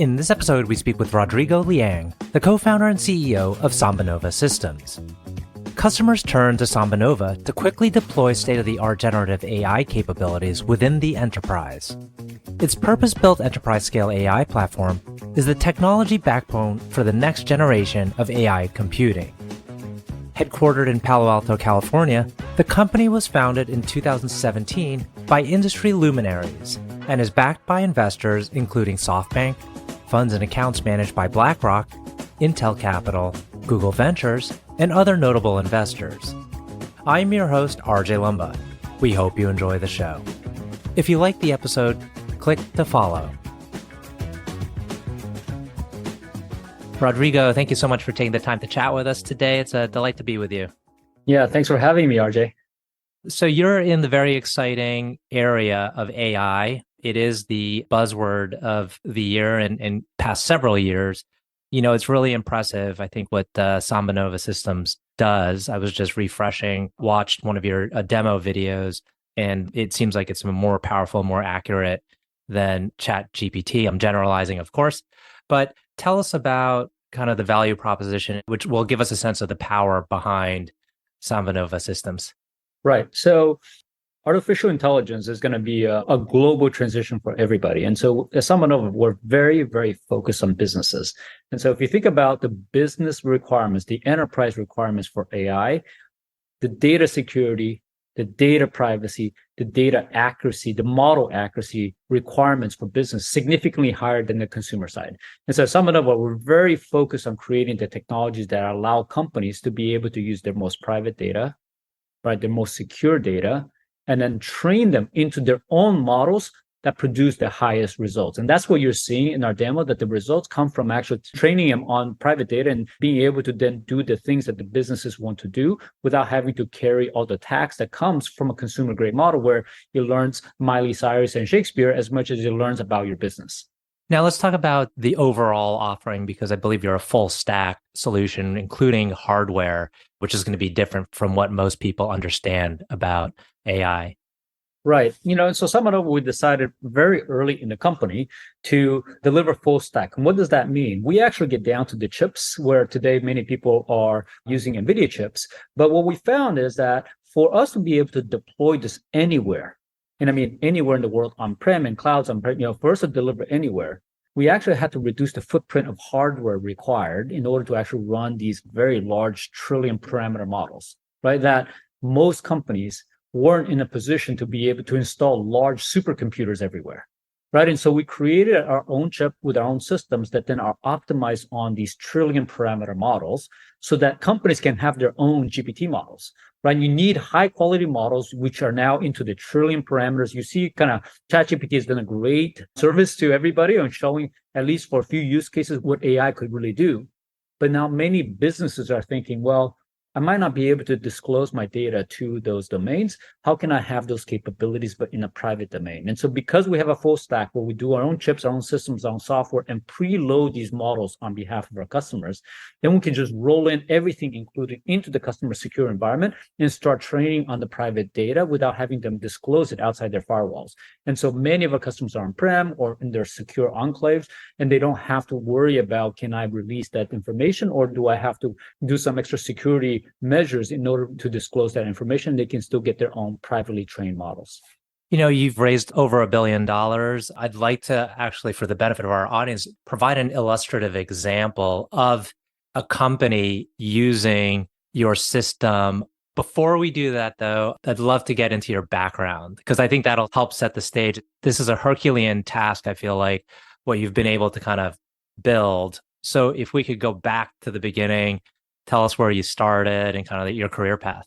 In this episode, we speak with Rodrigo Liang, the co-founder and CEO of SambaNova Systems. Customers turn to SambaNova to quickly deploy state-of-the-art generative AI capabilities within the enterprise. Its purpose-built enterprise-scale AI platform is the technology backbone for the next generation of AI computing. Headquartered in Palo Alto, California, the company was founded in 2017 by industry luminaries and is backed by investors including SoftBank, funds and accounts managed by BlackRock, Intel Capital, Google Ventures, and other notable investors. I'm your host, RJ Lumba. We hope you enjoy the show. If you like the episode, click to follow. Rodrigo, thank you so much for taking the time to chat with us today. It's a delight to be with you. Yeah, thanks for having me, RJ. So you're in the very exciting area of AI. It is the buzzword of the year and past several years. You know, it's really impressive, I think, what SambaNova Systems does. I was just watched one of your demo videos, and it seems like it's more powerful, more accurate than ChatGPT. I'm generalizing, of course, but tell us about kind of the value proposition, which will give us a sense of the power behind SambaNova Systems. Right. So artificial intelligence is going to be a global transition for everybody. And so at SambaNova, we're very, very focused on businesses. And so if you think about the business requirements, the enterprise requirements for AI, the data security, the data privacy, the data accuracy, the model accuracy requirements for business significantly higher than the consumer side. And so SambaNova, we're very focused on creating the technologies that allow companies to be able to use their most private data, right, their most secure data, and then train them into their own models that produce the highest results. And that's what you're seeing in our demo, that the results come from actually training them on private data and being able to then do the things that the businesses want to do without having to carry all the tax that comes from a consumer grade model where it learns Miley Cyrus and Shakespeare as much as it learns about your business. Now let's talk about the overall offering, because I believe you're a full stack solution, including hardware, which is going to be different from what most people understand about AI. Right. You know, and so SambaNova, we decided very early in the company to deliver full stack. And what does that mean? We actually get down to the chips, where today many people are using NVIDIA chips. But what we found is that for us to be able to deploy this anywhere, and I mean anywhere in the world, on-prem and clouds, on-prem, for us to deliver anywhere, we actually had to reduce the footprint of hardware required in order to actually run these very large trillion parameter models, right? That most companies weren't in a position to be able to install large supercomputers everywhere, right? And so we created our own chip with our own systems that then are optimized on these trillion parameter models so that companies can have their own GPT models, right? You need high quality models, which are now into the trillion parameters. You see kind of ChatGPT has done a great service to everybody on showing, at least for a few use cases, what AI could really do. But now many businesses are thinking, well, I might not be able to disclose my data to those domains. How can I have those capabilities, but in a private domain? And so because we have a full stack where we do our own chips, our own systems, our own software, and preload these models on behalf of our customers, then we can just roll in everything included into the customer secure environment and start training on the private data without having them disclose it outside their firewalls. And so many of our customers are on-prem or in their secure enclaves, and they don't have to worry about, can I release that information, or do I have to do some extra security measures in order to disclose that information? They can still get their own privately trained models. You know, you've raised over $1 billion. I'd like to actually, for the benefit of our audience, provide an illustrative example of a company using your system. Before we do that, though, I'd love to get into your background, because I think that'll help set the stage. This is a Herculean task, I feel like, what you've been able to kind of build. So if we could go back to the beginning, tell us where you started and kind of your career path.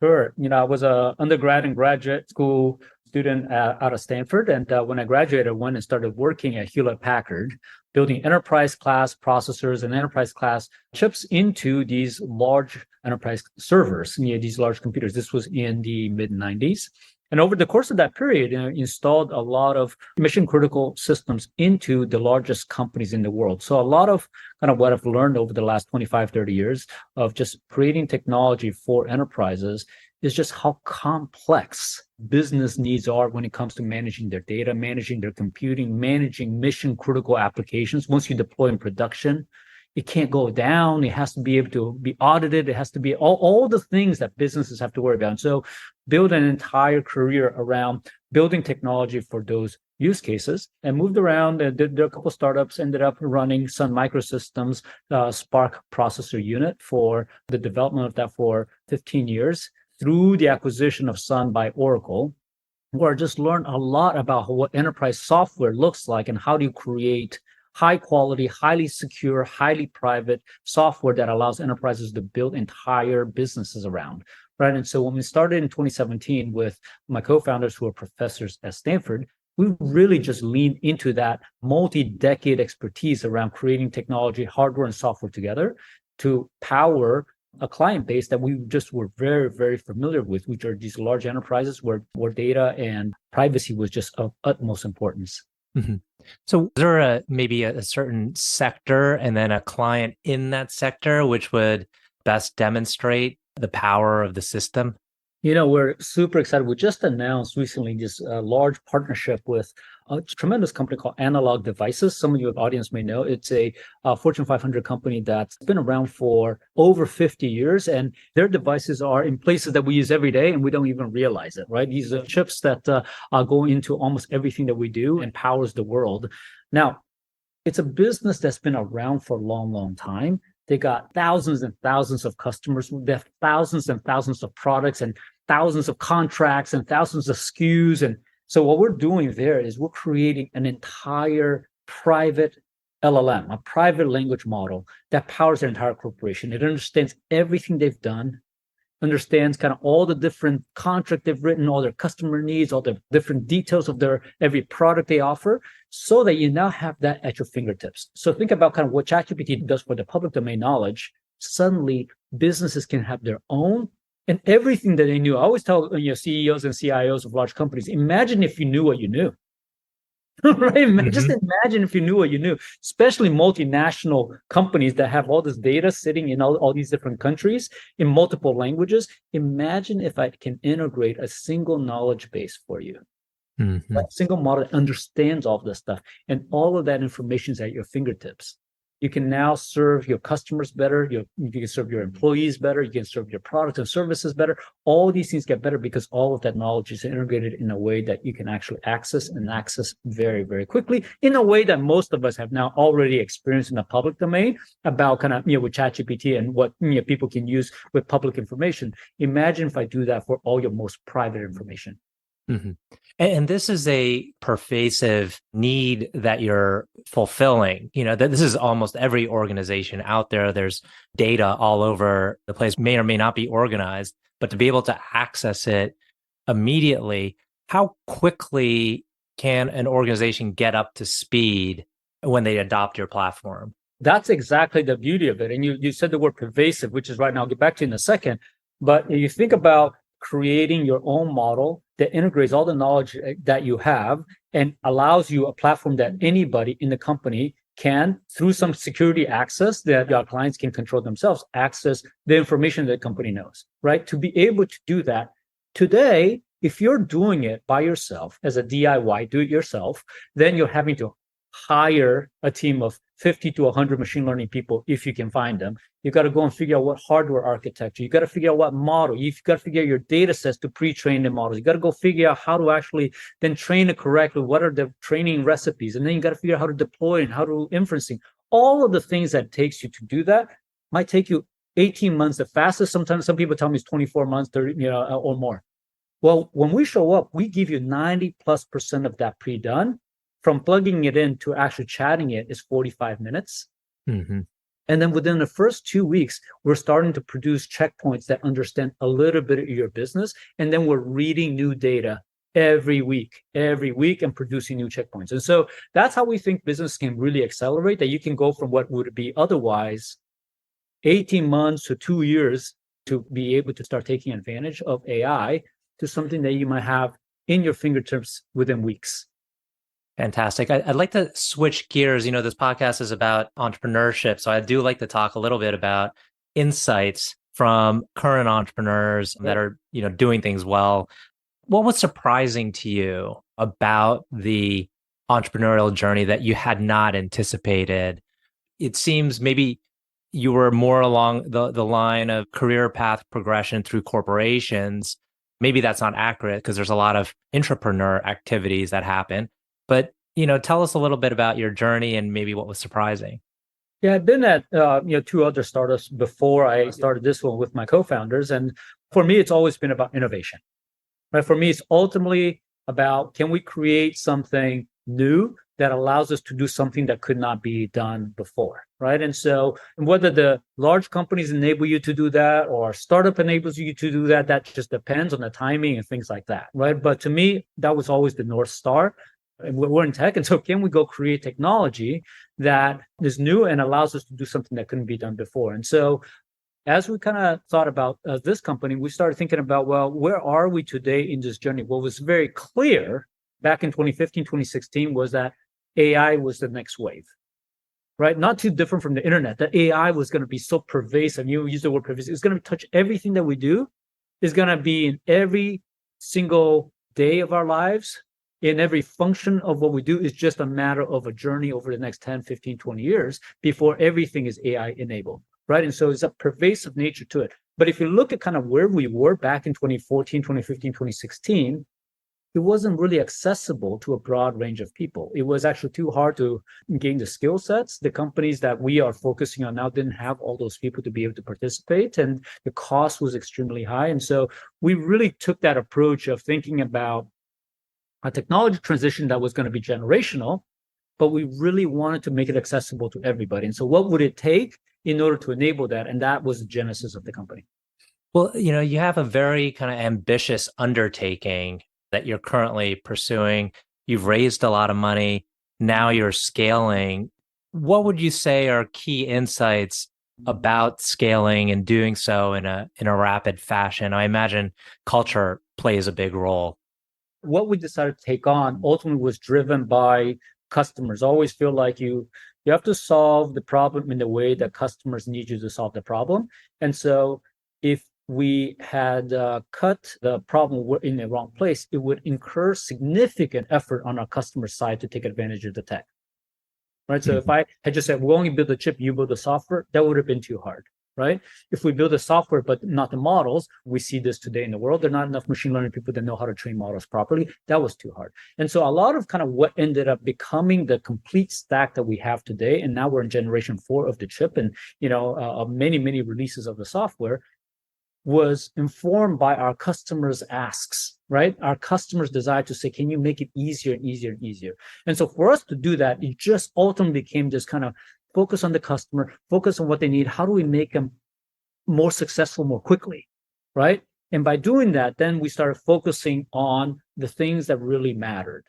Sure. You know, I was an undergrad and graduate school student out of Stanford. And when I graduated, I went and started working at Hewlett Packard, building enterprise class processors and enterprise class chips into these large enterprise servers, these large computers. This was in the mid 90s. And over the course of that period, installed a lot of mission critical systems into the largest companies in the world. So a lot of kind of what I've learned over the last 25, 30 years of just creating technology for enterprises is just how complex business needs are when it comes to managing their data, managing their computing, managing mission critical applications. Once you deploy in production, it can't go down. It has to be able to be audited. It has to be all the things that businesses have to worry about. And so build an entire career around building technology for those use cases, and moved around and did a couple of startups, ended up running Sun Microsystems Spark processor unit for the development of that for 15 years through the acquisition of Sun by Oracle, where I just learned a lot about what enterprise software looks like and how do you create high quality, highly secure, highly private software that allows enterprises to build entire businesses around. Right. And so when we started in 2017 with my co-founders who are professors at Stanford, we really just leaned into that multi-decade expertise around creating technology, hardware and software together to power a client base that we just were very, very familiar with, which are these large enterprises where data and privacy was just of utmost importance. Mm-hmm. So is there maybe a certain sector and then a client in that sector which would best demonstrate the power of the system? We're super excited. We just announced recently this large partnership with a tremendous company called Analog Devices. Some of your audience may know it's a Fortune 500 company that's been around for over 50 years, and their devices are in places that we use every day, and we don't even realize it, right? These are chips that go into almost everything that we do and powers the world. Now, it's a business that's been around for a long, long time. They got thousands and thousands of customers. They have thousands and thousands of products and thousands of contracts and thousands of SKUs. And so what we're doing there is we're creating an entire private LLM, a private language model that powers their entire corporation. It understands everything they've done, understands kind of all the different contract they've written, all their customer needs, all the different details of their every product they offer, so that you now have that at your fingertips. So think about kind of what ChatGPT does for the public domain knowledge. Suddenly, businesses can have their own and everything that they knew. I always tell CEOs and CIOs of large companies, imagine if you knew what you knew. Right? Mm-hmm. Just imagine if you knew what you knew, especially multinational companies that have all this data sitting in all these different countries in multiple languages. Imagine if I can integrate a single knowledge base for you. Mm-hmm. A single model that understands all of this stuff, and all of that information is at your fingertips. You can now serve your customers better. You can serve your employees better. You can serve your products and services better. All these things get better because all of that knowledge is integrated in a way that you can actually access very, very quickly, in a way that most of us have now already experienced in the public domain about kind of, with ChatGPT and what people can use with public information. Imagine if I do that for all your most private information. Mm-hmm. And this is a pervasive need that you're fulfilling. That this is almost every organization out there. There's data all over the place, may or may not be organized, but to be able to access it immediately, how quickly can an organization get up to speed when they adopt your platform? That's exactly the beauty of it. And you said the word pervasive, which is right now, I'll get back to you in a second. But you think about creating your own model that integrates all the knowledge that you have and allows you a platform that anybody in the company can, through some security access that your clients can control themselves, access the information that the company knows, right? To be able to do that today, if you're doing it by yourself as a DIY, do it yourself, then you're having to hire a team of 50 to 100 machine learning people if you can find them. You got to go and figure out what hardware architecture. You got to figure out what model. You've got to figure out your data sets to pre-train the models. You got to go figure out how to actually then train it correctly. What are the training recipes? And then you got to figure out how to deploy and how to inferencing. All of the things that takes you to do that might take you 18 months. The fastest, sometimes some people tell me it's 24 months, 30, or more. Well, when we show up, we give you 90+% of that pre-done. From plugging it in to actually chatting it is 45 minutes. Mm-hmm. And then within the first 2 weeks, we're starting to produce checkpoints that understand a little bit of your business. And then we're reading new data every week and producing new checkpoints. And so that's how we think business can really accelerate, that you can go from what would be otherwise 18 months to 2 years to be able to start taking advantage of AI to something that you might have in your fingertips within weeks. Fantastic. I'd like to switch gears. This podcast is about entrepreneurship. So I do like to talk a little bit about insights from current entrepreneurs that are, doing things well. What was surprising to you about the entrepreneurial journey that you had not anticipated? It seems maybe you were more along the line of career path progression through corporations. Maybe that's not accurate because there's a lot of intrapreneur activities that happen. But, tell us a little bit about your journey and maybe what was surprising. Yeah, I've been at two other startups before I started this one with my co-founders, and for me, it's always been about innovation. Right? For me, it's ultimately about, can we create something new that allows us to do something that could not be done before, right? And so whether the large companies enable you to do that or a startup enables you to do that, that just depends on the timing and things like that, right? But to me, that was always the North Star. And we're in tech, and so can we go create technology that is new and allows us to do something that couldn't be done before? And so as we kind of thought about this company, we started thinking about, well, where are we today in this journey? What was very clear back in 2015, 2016 was that AI was the next wave, right? Not too different from the internet, that AI was going to be so pervasive. You use the word pervasive. It's going to touch everything that we do. It's going to be in every single day of our lives. In every function of what we do is just a matter of a journey over the next 10, 15, 20 years before everything is AI enabled, right? And so it's a pervasive nature to it. But if you look at kind of where we were back in 2014, 2015, 2016, it wasn't really accessible to a broad range of people. It was actually too hard to gain the skill sets. The companies that we are focusing on now didn't have all those people to be able to participate, and the cost was extremely high. And so we really took that approach of thinking about a technology transition that was going to be generational, but we really wanted to make it accessible to everybody. And so what would it take in order to enable that? And that was the genesis of the company. Well, you have a very kind of ambitious undertaking that you're currently pursuing. You've raised a lot of money. Now you're scaling. What would you say are key insights about scaling and doing so in a rapid fashion? I imagine culture plays a big role. What we decided to take on ultimately was driven by customers. Always feel like you have to solve the problem in the way that customers need you to solve the problem. And so if we had cut the problem in the wrong place, it would incur significant effort on our customer side to take advantage of the tech. Right. So if I had just said, we only build the chip, you build the software, that would have been too hard. Right. If we build the software, but not the models, we see this today in the world. There are not enough machine learning people that know how to train models properly. That was too hard. And so a lot of kind of what ended up becoming the complete stack that we have today, and now we're in generation 4 of the chip, and many releases of the software, was informed by our customers' asks, right? Our customers' desire to say, can you make it easier and easier and easier? And so for us to do that, it just ultimately became this kind of focus on the customer, focus on what they need. How do we make them more successful more quickly, right? And by doing that, then we started focusing on the things that really mattered,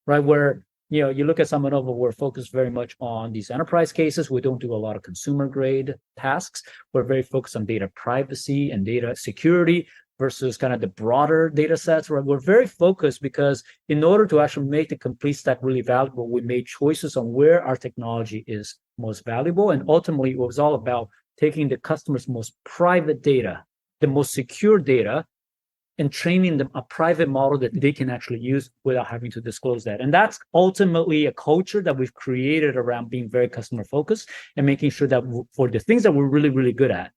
right? Where, you look at SambaNova, we're focused very much on these enterprise cases. We don't do a lot of consumer grade tasks. We're very focused on data privacy and data security versus kind of the broader data sets, right? We're very focused because in order to actually make the complete stack really valuable, we made choices on where our technology is most valuable. And ultimately, it was all about taking the customer's most private data, the most secure data, and training them a private model that they can actually use without having to disclose that. And that's ultimately a culture that we've created around being very customer focused and making sure that for the things that we're really, really good at,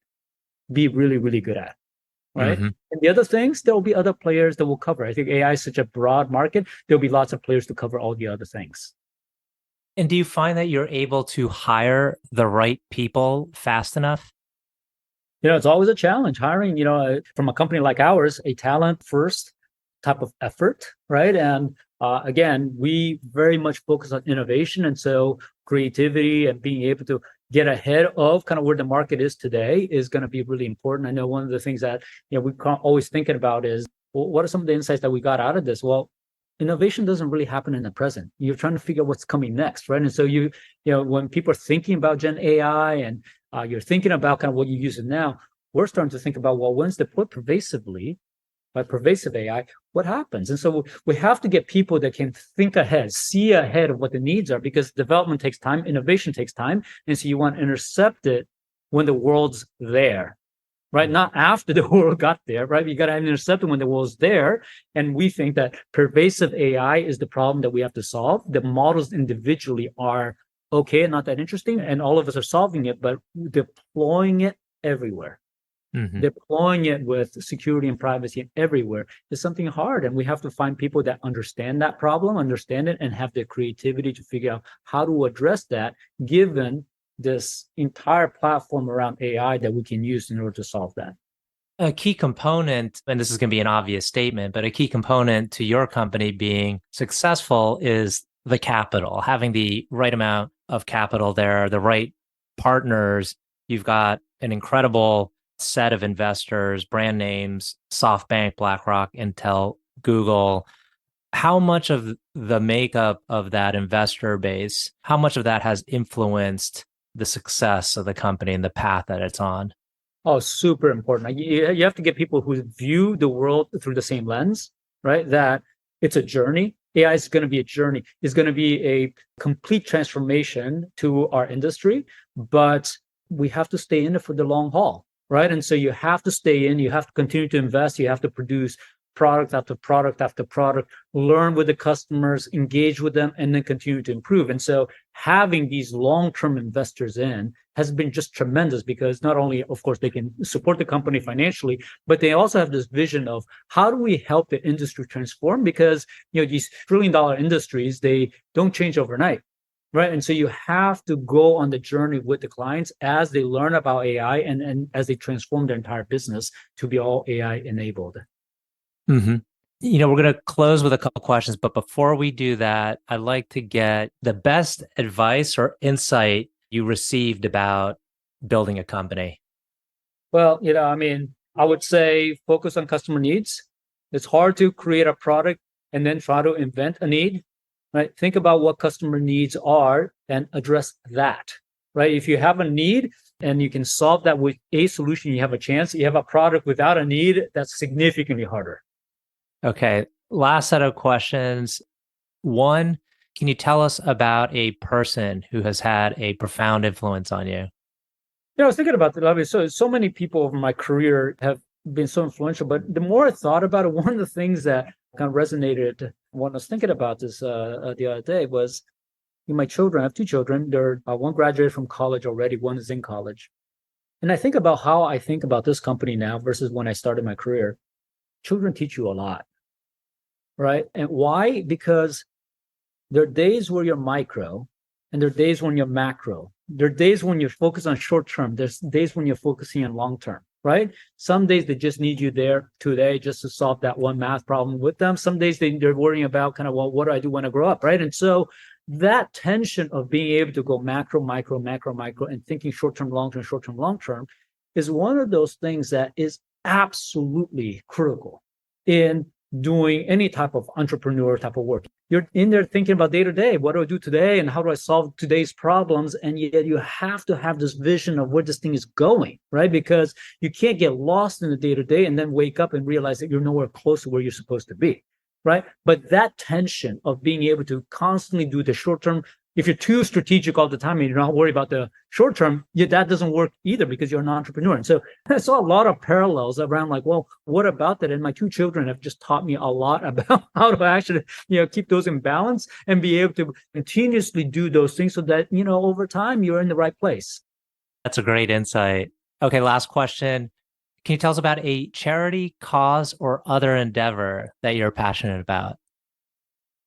be really, really good at. Right. Mm-hmm. And the other things, there will be other players that will cover. I think AI is such a broad market. There'll be lots of players to cover all the other things. And do you find that you're able to hire the right people fast enough? It's always a challenge hiring, from a company like ours, a talent first type of effort, right? And again, we very much focus on innovation. And so creativity and being able to get ahead of kind of where the market is today is going to be really important. I know one of the things that we're always thinking about is, well, what are some of the insights that we got out of this? Well, innovation doesn't really happen in the present. You're trying to figure out what's coming next, right? And so when people are thinking about Gen AI and you're thinking about kind of what you use it now, we're starting to think about, well, once deployed pervasively, by pervasive AI, what happens? And so we have to get people that can think ahead, see ahead of what the needs are, because development takes time, innovation takes time. And so you want to intercept it when the world's there, right? Not after the world got there, right? You got to intercept it when the world's there. And we think that pervasive AI is the problem that we have to solve. The models individually are okay, not that interesting, and all of us are solving it, but deploying it everywhere. Deploying it with security and privacy everywhere is something hard. And we have to find people that understand that problem, understand it, and have the creativity to figure out how to address that, given this entire platform around AI that we can use in order to solve that. A key component, and this is going to be an obvious statement, but a key component to your company being successful is the capital, having the right amount of capital there, the right partners. You've got an incredible set of investors, brand names, SoftBank, BlackRock, Intel, Google. How much of the makeup of that investor base, how much of that has influenced the success of the company and the path that it's on? Oh, super important. You have to get people who view the world through the same lens, right? That it's a journey. AI is going to be a journey. It's going to be a complete transformation to our industry, but we have to stay in it for the long haul, right? And so you have to stay in, you have to continue to invest, you have to produce product after product after product, learn with the customers, engage with them, and then continue to improve. And so having these long-term investors in has been just tremendous, because not only, of course, they can support the company financially, but they also have this vision of how do we help the industry transform? Because, these trillion-dollar industries, they don't change overnight. Right. And so you have to go on the journey with the clients as they learn about AI and as they transform their entire business to be all AI enabled. We're going to close with a couple questions, but before we do that, I'd like to get the best advice or insight you received about building a company. Well, I would say focus on customer needs. It's hard to create a product and then try to invent a need, right? Think about what customer needs are and address that, right? If you have a need and you can solve that with a solution, you have a chance. You have a product without a need, that's significantly harder. Okay. Last set of questions. One, can you tell us about a person who has had a profound influence on you? I was thinking about that. So many people over my career have been so influential, but the more I thought about it, one of the things that kind of resonated when I was thinking about this the other day was my children. I have two children. They're one graduated from college already, one is in college. And I think about how I think about this company now versus when I started my career. Children teach you a lot, right? And why? Because there are days where you're micro and there are days when you're macro. There are days when you're focused on short term. There's days when you're focusing on long term, right? Some days they just need you there today just to solve that one math problem with them. Some days they're worrying about kind of, well, what do I do when I grow up, right? And so that tension of being able to go macro, micro, macro, micro, and thinking short term, long term is one of those things that is absolutely critical in doing any type of entrepreneur type of work. You're in there thinking about day to day, what do I do today and how do I solve today's problems? And yet you have to have this vision of where this thing is going, right? Because you can't get lost in the day to day and then wake up and realize that you're nowhere close to where you're supposed to be, right? But that tension of being able to constantly do the short term, if you're too strategic all the time and you're not worried about the short term, that doesn't work either because you're an entrepreneur. And so I saw a lot of parallels around like, well, what about that? And my two children have just taught me a lot about how to actually, keep those in balance and be able to continuously do those things so that, over time you're in the right place. That's a great insight. Okay, last question. Can you tell us about a charity, cause, or other endeavor that you're passionate about?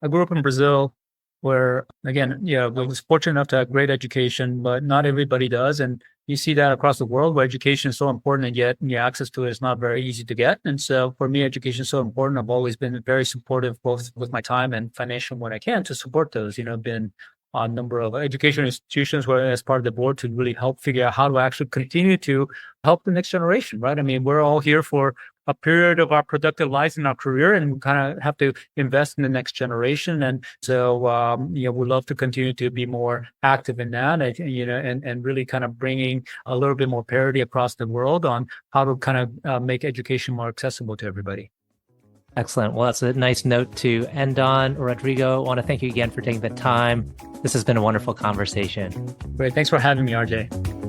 I grew up in Brazil, where, again, I was fortunate enough to have great education, but not everybody does. And you see that across the world where education is so important and yet access to it is not very easy to get. And so for me, education is so important. I've always been very supportive, both with my time and financial when I can, to support those. Been on a number of education institutions where as part of the board to really help figure out how to actually continue to help the next generation, right? I mean, we're all here for a period of our productive lives in our career, and we kind of have to invest in the next generation. And so, we love to continue to be more active in that, and really kind of bringing a little bit more parity across the world on how to kind of make education more accessible to everybody. Excellent. Well, that's a nice note to end on. Rodrigo, I want to thank you again for taking the time. This has been a wonderful conversation. Great. Thanks for having me, RJ.